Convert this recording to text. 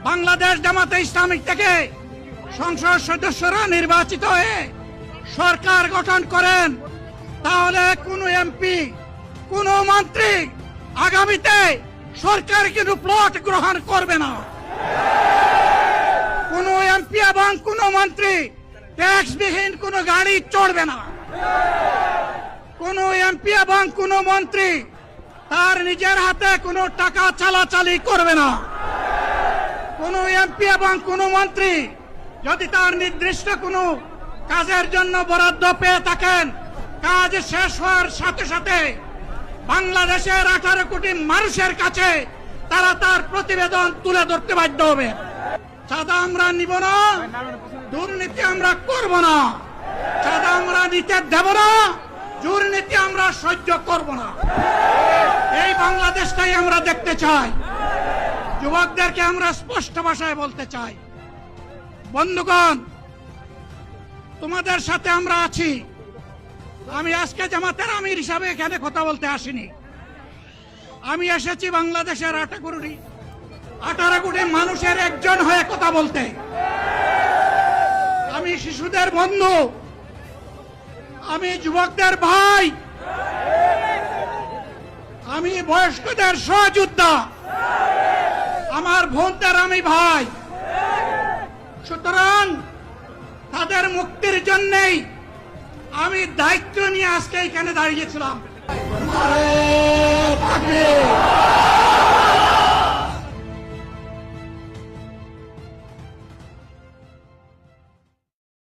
বাংলাদেশ জামাতে ইসলামী থেকে সংসদ সদস্যরা নির্বাচিত হয়ে সরকার গঠন করেন, তাহলে কোন এমপি, কোন মন্ত্রী আগামীতে সরকার কিন্তু প্লট গ্রহণ করবে না। কোন এমপি এবং কোন মন্ত্রী ট্যাক্সবিহীন কোন গাড়ি চড়বে না। কোন এমপি এবং কোন মন্ত্রী তার নিজের হাতে কোনো টাকা চালাচালি করবে না। কোন এমপি এবং কোন মন্ত্রী যদি তার নির্দিষ্ট কোনো কাজের জন্য বরাদ্দ পেয়ে থাকেন, কাজ শেষ হওয়ার সাথে সাথে বাংলাদেশের 18 কোটি মানুষের কাছে তারা তার প্রতিবেদন তুলে ধরতে বাধ্য হবে। চাঁদা আমরা নিব না, দুর্নীতি আমরা করব না। চাঁদা আমরা নিতে দেব না, দুর্নীতি আমরা সহ্য করব না। এই বাংলাদেশটাই আমরা দেখতে চাই। যুবকদেরকে আমরা স্পষ্ট ভাষায় বলতে চাই, বন্ধুগণ, তোমাদের সাথে আমরা আছি। আমি আজকে জামাতের আমির হিসাবে এখানে কথা বলতে আসিনি। আমি এসেছি বাংলাদেশের 18 কোটি মানুষের একজন হয়ে কথা বলতে। আমি শিশুদের বন্ধু, আমি যুবকদের ভাই, আমি বয়স্কদের সহযোদ্ধা, আমার বোনদের আমি ভাই। সুতরাং তাদের মুক্তির জন্যই আমি দায়িত্ব নিয়ে আজকে এখানে দাঁড়িয়েছিলাম।